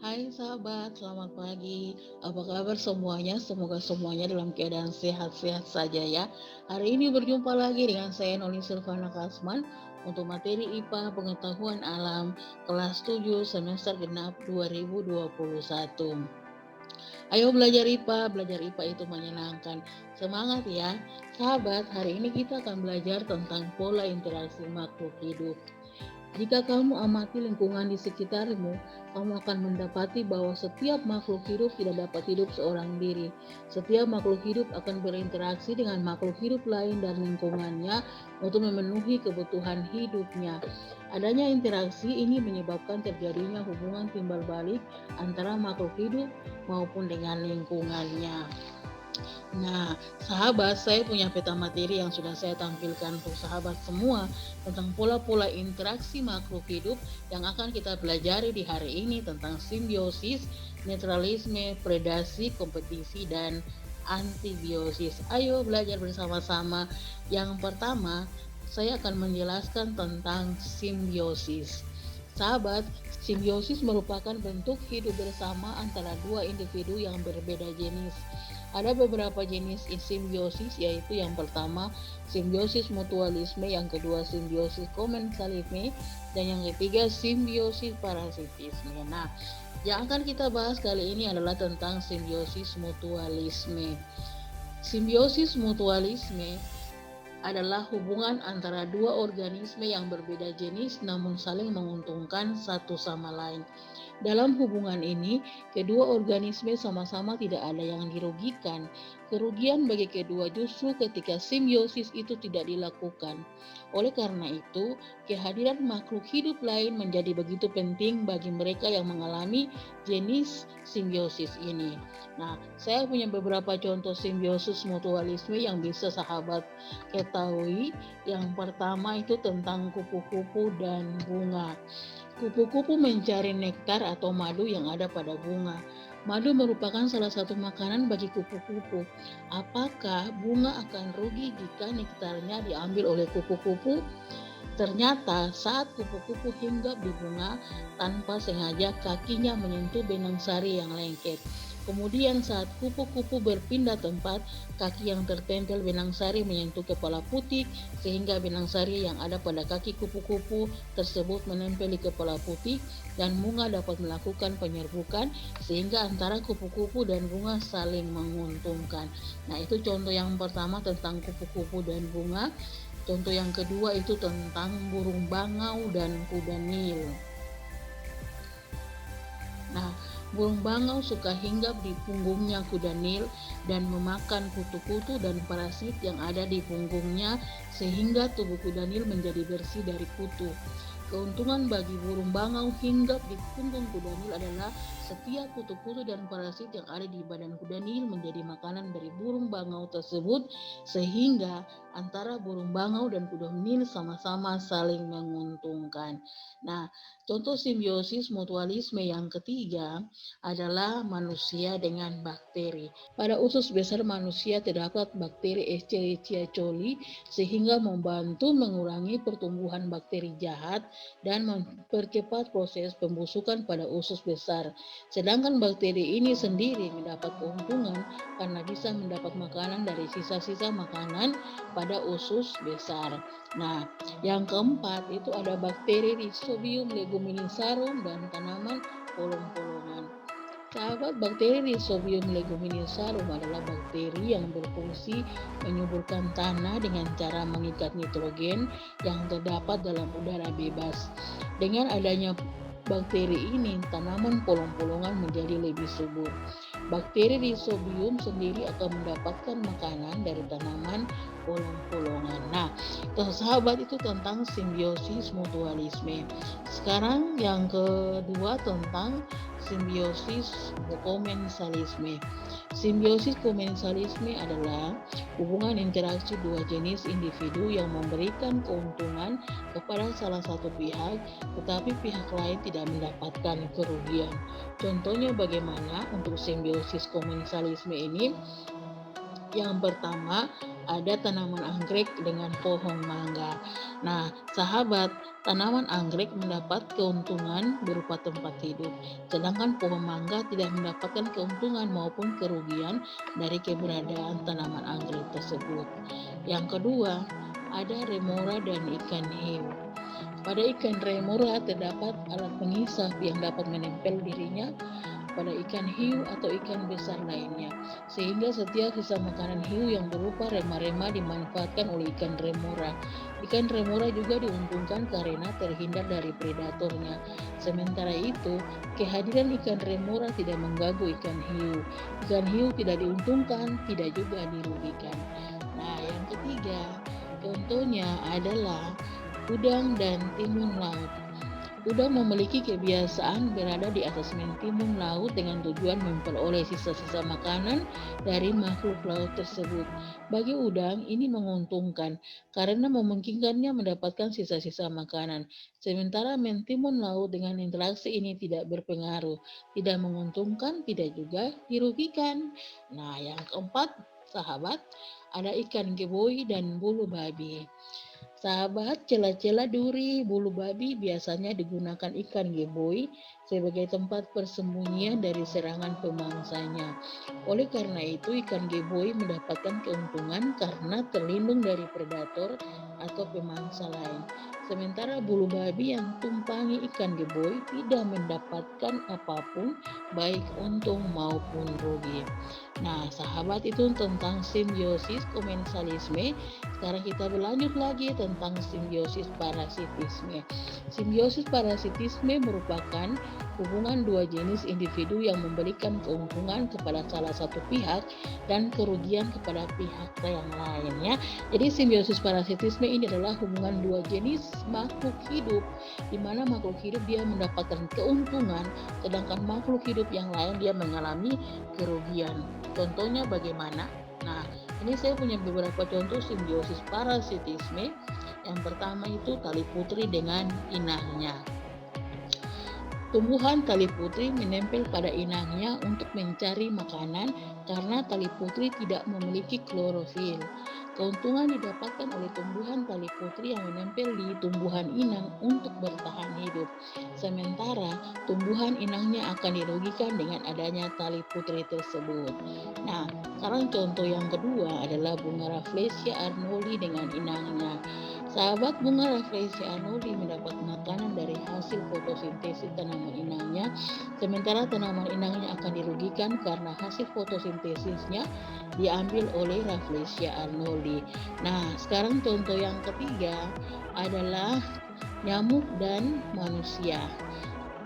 Hai sahabat, selamat pagi. Apa kabar semuanya? Semoga semuanya dalam keadaan sehat-sehat saja ya. Hari ini berjumpa lagi dengan saya Noli Silvana Kasman untuk materi IPA Pengetahuan Alam kelas 7 semester genap 2021. Ayo belajar IPA itu menyenangkan. Semangat ya. Sahabat, hari ini kita akan belajar tentang pola interaksi makhluk hidup. Jika kamu amati lingkungan di sekitarmu, kamu akan mendapati bahwa setiap makhluk hidup tidak dapat hidup seorang diri. Setiap makhluk hidup akan berinteraksi dengan makhluk hidup lain dan lingkungannya untuk memenuhi kebutuhan hidupnya. Adanya interaksi ini menyebabkan terjadinya hubungan timbal balik antara makhluk hidup maupun dengan lingkungannya. Nah, sahabat, saya punya peta materi yang sudah saya tampilkan untuk sahabat semua tentang pola-pola interaksi makhluk hidup yang akan kita pelajari di hari ini tentang simbiosis, netralisme, predasi, kompetisi, dan antibiosis. Ayo belajar bersama-sama. Yang pertama, saya akan menjelaskan tentang simbiosis. Sahabat, simbiosis merupakan bentuk hidup bersama antara dua individu yang berbeda jenis. Ada beberapa jenis simbiosis, yaitu yang pertama simbiosis mutualisme, yang kedua simbiosis komensalisme, dan yang ketiga simbiosis parasitisme. Nah, yang akan kita bahas kali ini adalah tentang simbiosis mutualisme. Simbiosis mutualisme adalah hubungan antara dua organisme yang berbeda jenis namun saling menguntungkan satu sama lain. Dalam hubungan ini, kedua organisme sama-sama tidak ada yang dirugikan. Kerugian bagi kedua justru ketika simbiosis itu tidak dilakukan. Oleh karena itu, kehadiran makhluk hidup lain menjadi begitu penting bagi mereka yang mengalami jenis simbiosis ini. Nah, saya punya beberapa contoh simbiosis mutualisme yang bisa sahabat ketahui. Yang pertama itu tentang kupu-kupu dan bunga. Kupu-kupu mencari nektar atau madu yang ada pada bunga. Madu merupakan salah satu makanan bagi kupu-kupu. Apakah bunga akan rugi jika nektarnya diambil oleh kupu-kupu? Ternyata saat kupu-kupu hinggap di bunga, tanpa sengaja kakinya menyentuh benang sari yang lengket. Kemudian saat kupu-kupu berpindah tempat, kaki yang tertempel benang sari menyentuh kepala putih, sehingga benang sari yang ada pada kaki kupu-kupu tersebut menempel di kepala putih, dan bunga dapat melakukan penyerbukan sehingga antara kupu-kupu dan bunga saling menguntungkan. Nah, itu contoh yang pertama tentang kupu-kupu dan bunga. Contoh yang kedua itu tentang burung bangau dan kuda Nil. Nah, burung bangau suka hinggap di punggungnya kuda Nil dan memakan kutu-kutu dan parasit yang ada di punggungnya sehingga tubuh kuda Nil menjadi bersih dari kutu. Keuntungan bagi burung bangau hinggap di punggung kuda Nil adalah setiap kutu-kutu dan parasit yang ada di badan kuda Nil menjadi makanan dari burung bangau tersebut, sehingga antara burung bangau dan kuda Nil sama-sama saling menguntungkan. Nah, contoh simbiosis mutualisme yang ketiga adalah manusia dengan bakteri. Pada usus besar manusia terdapat bakteri Escherichia coli sehingga membantu mengurangi pertumbuhan bakteri jahat dan mempercepat proses pembusukan pada usus besar. Sedangkan bakteri ini sendiri mendapat keuntungan karena bisa mendapat makanan dari sisa-sisa makanan pada usus besar. Nah, yang keempat itu ada bakteri Rhizobium leguminosarum dan tanaman polong-polongan. Sahabat, bakteri Rhizobium leguminosarum adalah bakteri yang berfungsi menyuburkan tanah dengan cara mengikat nitrogen yang terdapat dalam udara bebas. Dengan adanya bakteri ini, tanaman polong-polongan menjadi lebih subur. Bakteri Rhizobium sendiri akan mendapatkan makanan dari tanaman polong-polongan. Nah, sahabat, itu tentang simbiosis mutualisme. Sekarang yang kedua tentang simbiosis komensalisme. Simbiosis komensalisme adalah hubungan interaksi dua jenis individu yang memberikan keuntungan kepada salah satu pihak, tetapi pihak lain tidak mendapatkan kerugian. Contohnya bagaimana untuk simbiosis komensalisme ini? Yang pertama, ada tanaman anggrek dengan pohon mangga. Nah, sahabat, tanaman anggrek mendapat keuntungan berupa tempat hidup, sedangkan pohon mangga tidak mendapatkan keuntungan maupun kerugian dari keberadaan tanaman anggrek tersebut. Yang kedua, ada remora dan ikan hiu. Pada ikan remora terdapat alat pengisap yang dapat menempel dirinya pada ikan hiu atau ikan besar lainnya, sehingga setiap sisa makanan hiu yang berupa rema-rema dimanfaatkan oleh ikan remora. Ikan remora juga diuntungkan karena terhindar dari predatornya. Sementara itu, kehadiran ikan remora tidak mengganggu ikan hiu. Ikan hiu tidak diuntungkan, tidak juga dirugikan. Nah, yang ketiga, contohnya adalah udang dan timun laut. Udang memiliki kebiasaan berada di atas mentimun laut dengan tujuan memperoleh sisa-sisa makanan dari makhluk laut tersebut. Bagi udang, ini menguntungkan karena memungkinkannya mendapatkan sisa-sisa makanan. Sementara mentimun laut dengan interaksi ini tidak berpengaruh, tidak menguntungkan, tidak juga dirugikan. Nah, yang keempat, sahabat, ada ikan koboi dan bulu babi. Sahabat, celah-celah duri bulu babi biasanya digunakan ikan koboi sebagai tempat persembunyian dari serangan pemangsanya. Oleh karena itu, ikan koboi mendapatkan keuntungan karena terlindung dari predator atau pemangsa lain. Sementara bulu babi yang tumpangi ikan koboi tidak mendapatkan apapun, baik untung maupun rugi. Nah, sahabat, itu tentang simbiosis komensalisme. Sekarang kita berlanjut lagi tentang simbiosis parasitisme. Simbiosis parasitisme merupakan hubungan dua jenis individu yang memberikan keuntungan kepada salah satu pihak dan kerugian kepada pihak yang lain, ya. Jadi simbiosis parasitisme ini adalah hubungan dua jenis makhluk hidup, di mana makhluk hidup dia mendapatkan keuntungan, sedangkan makhluk hidup yang lain dia mengalami kerugian. Contohnya bagaimana? Nah, ini saya punya beberapa contoh simbiosis parasitisme. Yang pertama itu tali putri dengan inangnya. Tumbuhan tali putri menempel pada inangnya untuk mencari makanan karena tali putri tidak memiliki klorofil. Keuntungan didapatkan oleh tumbuhan tali putri yang menempel di tumbuhan inang untuk bertahan hidup. Sementara tumbuhan inangnya akan dirugikan dengan adanya tali putri tersebut. Nah, sekarang contoh yang kedua adalah bunga Rafflesia arnoldi dengan inangnya. Sahabat, bunga Rafflesia arnoldi mendapat makanan dari hasil fotosintesis tanaman inangnya, sementara tanaman inangnya akan dirugikan karena hasil fotosintesisnya diambil oleh Rafflesia arnoldi. Nah, sekarang contoh yang ketiga adalah nyamuk dan manusia.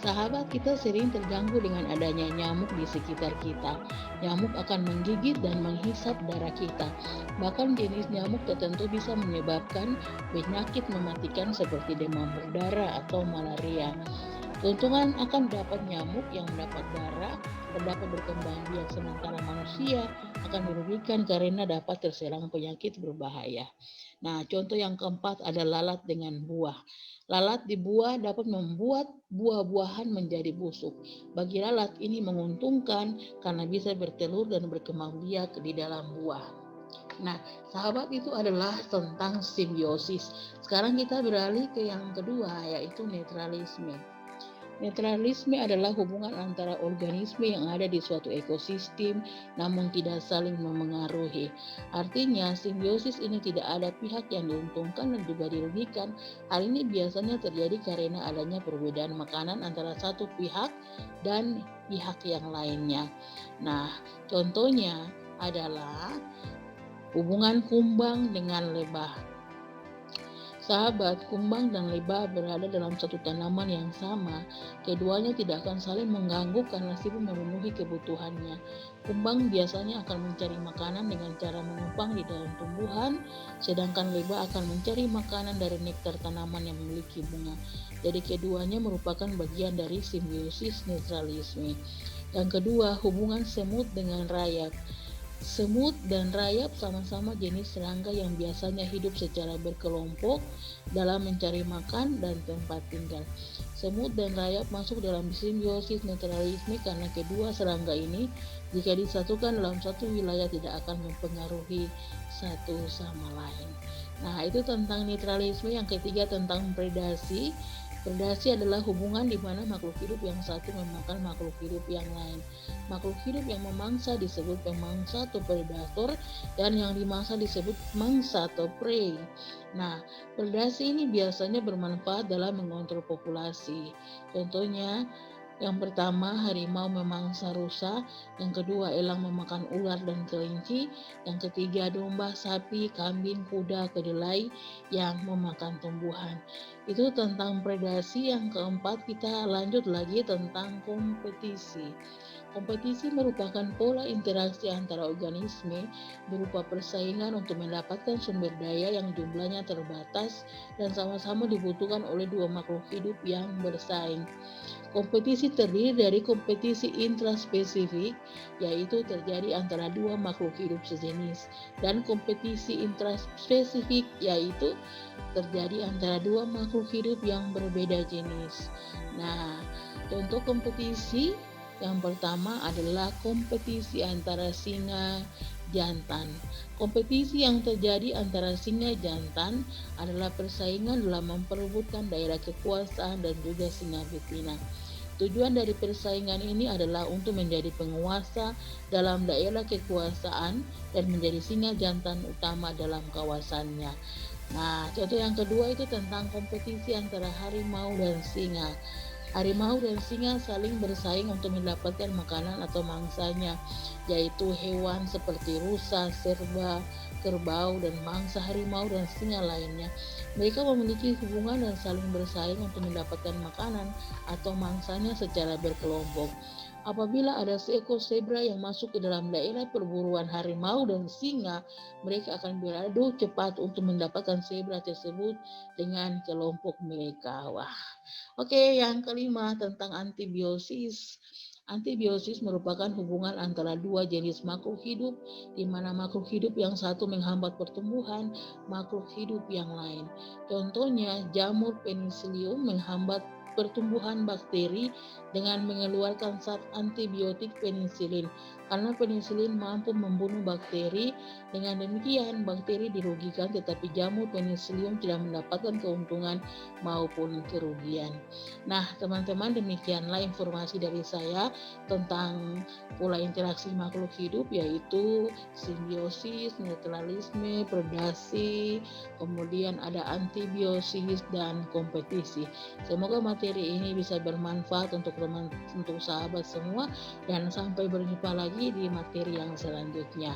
Sahabat, kita sering terganggu dengan adanya nyamuk di sekitar kita. Nyamuk akan menggigit dan menghisap darah kita. Bahkan jenis nyamuk tertentu bisa menyebabkan penyakit mematikan seperti demam berdarah atau malaria. Keuntungan akan dapat nyamuk yang mendapat darah dan dapat berkembang biak, sementara manusia akan dirugikan karena dapat terserang penyakit berbahaya. Nah, contoh yang keempat ada lalat dengan buah. Lalat di buah dapat membuat buah-buahan menjadi busuk. Bagi lalat ini menguntungkan karena bisa bertelur dan berkembang biak di dalam buah. Nah, sahabat, itu adalah tentang simbiosis. Sekarang kita beralih ke yang kedua, yaitu netralisme. Netralisme adalah hubungan antara organisme yang ada di suatu ekosistem namun tidak saling memengaruhi. Artinya, simbiosis ini tidak ada pihak yang diuntungkan dan juga dirugikan. Hal ini biasanya terjadi karena adanya perbedaan makanan antara satu pihak dan pihak yang lainnya. Nah, contohnya adalah hubungan kumbang dengan lebah. Sahabat, kumbang dan lebah berada dalam satu tanaman yang sama. Keduanya tidak akan saling mengganggu karena sibuk memenuhi kebutuhannya. Kumbang biasanya akan mencari makanan dengan cara menumpang di dalam tumbuhan, sedangkan lebah akan mencari makanan dari nektar tanaman yang memiliki bunga. Jadi keduanya merupakan bagian dari simbiosis netralisme. Yang kedua, hubungan semut dengan rayap. Semut dan rayap sama-sama jenis serangga yang biasanya hidup secara berkelompok dalam mencari makan dan tempat tinggal. Semut dan rayap masuk dalam simbiosis netralisme karena kedua serangga ini jika disatukan dalam satu wilayah tidak akan mempengaruhi satu sama lain. Nah, itu tentang netralisme. Yang ketiga tentang predasi. Predasi adalah hubungan di mana makhluk hidup yang satu memakan makhluk hidup yang lain. Makhluk hidup yang memangsa disebut pemangsa atau predator, dan yang dimangsa disebut mangsa atau prey. Nah, predasi ini biasanya bermanfaat dalam mengontrol populasi. Contohnya, yang pertama, harimau memangsa rusa. Yang kedua, elang memakan ular dan kelinci. Yang ketiga, domba, sapi, kambing, kuda, kedelai yang memakan tumbuhan. Itu tentang predasi. Yang keempat, kita lanjut lagi tentang kompetisi. Kompetisi merupakan pola interaksi antara organisme berupa persaingan untuk mendapatkan sumber daya yang jumlahnya terbatas dan sama-sama dibutuhkan oleh dua makhluk hidup yang bersaing. Kompetisi terdiri dari kompetisi intraspesifik, yaitu terjadi antara dua makhluk hidup sejenis, dan kompetisi intraspesifik, yaitu terjadi antara dua makhluk hidup yang berbeda jenis. Nah, contoh kompetisi yang pertama adalah kompetisi antara singa jantan. Kompetisi yang terjadi antara singa jantan adalah persaingan dalam memperebutkan daerah kekuasaan dan juga singa betina. Tujuan dari persaingan ini adalah untuk menjadi penguasa dalam daerah kekuasaan dan menjadi singa jantan utama dalam kawasannya. Nah, contoh yang kedua itu tentang kompetisi antara harimau dan singa. Harimau dan singa saling bersaing untuk mendapatkan makanan atau mangsanya, yaitu hewan seperti rusa, serba, kerbau, dan mangsa harimau dan singa lainnya. Mereka memiliki hubungan dan saling bersaing untuk mendapatkan makanan atau mangsanya secara berkelompok. Apabila ada seekor zebra yang masuk ke dalam daerah perburuan harimau dan singa, mereka akan beradu cepat untuk mendapatkan zebra tersebut dengan kelompok mereka. Wah, oke, yang kelima tentang antibiosis. Antibiosis merupakan hubungan antara dua jenis makhluk hidup, di mana makhluk hidup yang satu menghambat pertumbuhan makhluk hidup yang lain. Contohnya, jamur penicillium menghambat pertumbuhan bakteri dengan mengeluarkan zat antibiotik penisilin. Karena penisilin mampu membunuh bakteri, dengan demikian bakteri dirugikan, tetapi jamur penicillium tidak mendapatkan keuntungan maupun kerugian. Nah, teman-teman, demikianlah informasi dari saya tentang pola interaksi makhluk hidup, yaitu simbiosis, netralisme, predasi, kemudian ada antibiosis dan kompetisi. Semoga materi ini bisa bermanfaat untuk sahabat semua, dan sampai berjumpa lagi di materi yang selanjutnya.